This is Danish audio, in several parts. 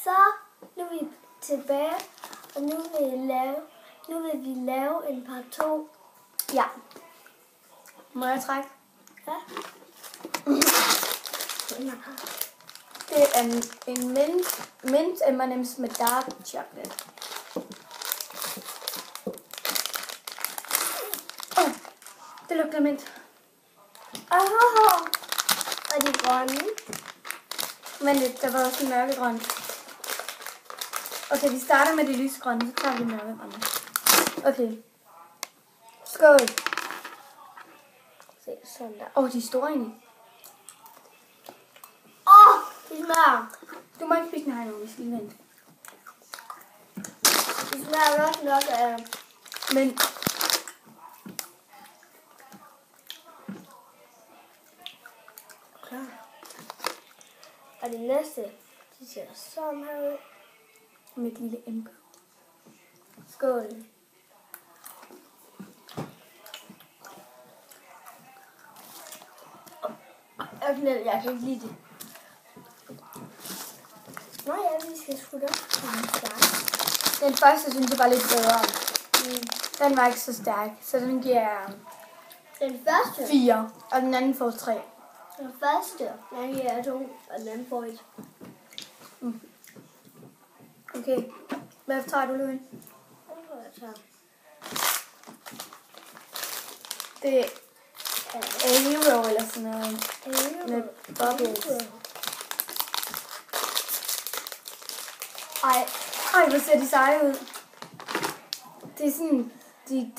Så nu er vi tilbage, og nu vil vi lave en part 2. Ja. Må jeg trække? Ja. Det er en mint M&M's med dark chocolate. Det lugter mint. Og de grønne. Men der var også en mørkegrøn. Okay, vi starter med det lysgrønne, så tager vi mørkegrønne. Okay. Skål. Se, sådan der. De er store egentlig. De smager. Du må ikke spise den her nu, hvis vi venter. De smager også nok af... Men klar. Og det næste, de ser sådan her ud. med et lille M. Skål. Jeg kan ikke lide det. Nå ja, vi skal sgu da. Den første synes jeg var lidt bedre. Den var ikke så stærk, så den giver jeg Den første. 4, og den anden får 3. Den første, den giver jeg 2, og den anden får 1. Okay, hvad tager du, Louis? Det er Aero eller sådan noget. Med bubbles. Ej, hvor ser de seje ud. Det er sådan, de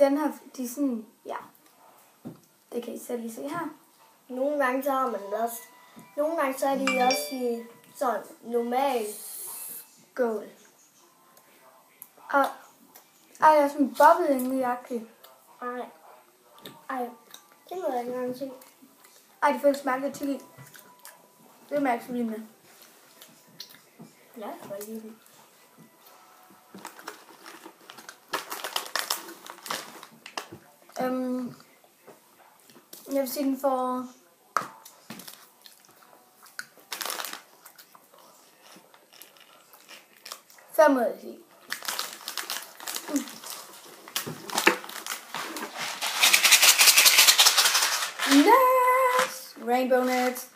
er sådan, ja. Det kan I selv lige se her. Nogle gange så har man det også. Nogle gange så er de også i sådan normal. Skål. Og jeg er sådan en bobbet inde i jakke. Ej, det må jeg ikke engang se. Ej, det føles smagt lidt chili. Det mærker jeg lige med. Ja, for lige det. Jeg vil sige, den får... Fem ud af 10. Nuts! Rainbow nuts.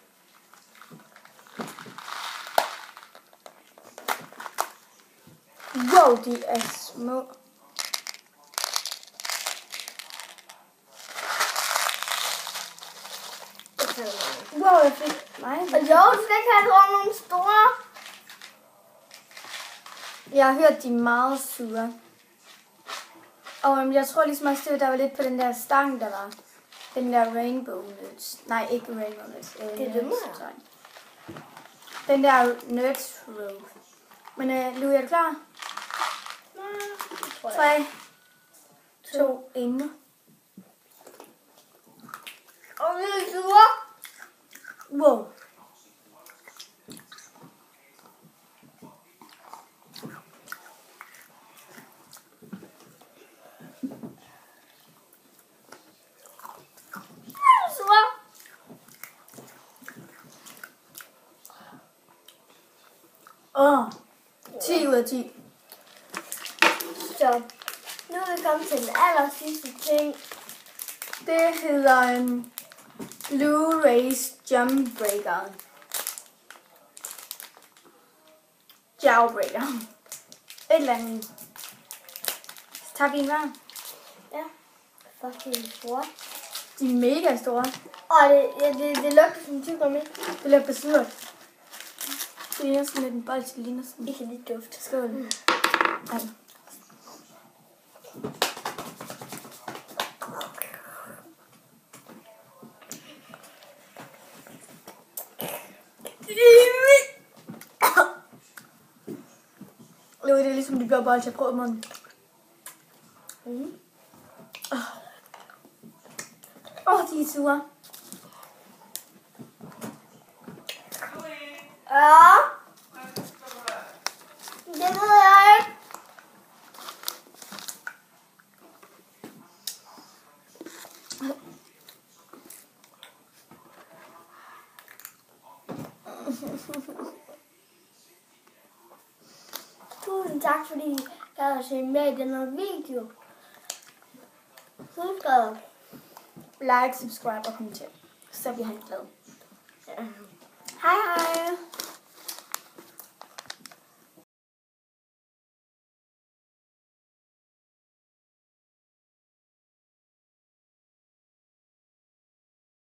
Wow, de er små. Wow, jeg fik mig. Og jo, du skal ikke have nogle store. Jeg har hørt, de er meget sure. Og jeg tror ligesom også, der var lidt på den der stang, der var. Den der rainbow nuts. Nej, ikke rainbow nuts. Det er dem her. Den der nuts roll. Men Louis, er du klar? 3, 2, 1. Og vi er sure. Wow. Sure. 10 ud af 10. Så nu er vi kommet til den aller sidste ting. Det hedder en Blu-rays Jump Breaker. Jailbreaker. Et eller andet. Så tager vi en hver. Ja, fucking store. De er mega store. Og det lugter som tyggegummi. Det lugter surt. Det er sådan lidt en bold, det ligner sådan. Ikke lidt duft. Skål. Ej. Det er ligesom de blå bolde, jeg prøver i munden. De er sure. Ja. Det ved jeg ikke. tusind tak, fordi I gad at se med i den her video. Husk at Like, subscribe og kommenter. Så bliver han glad. hej hej.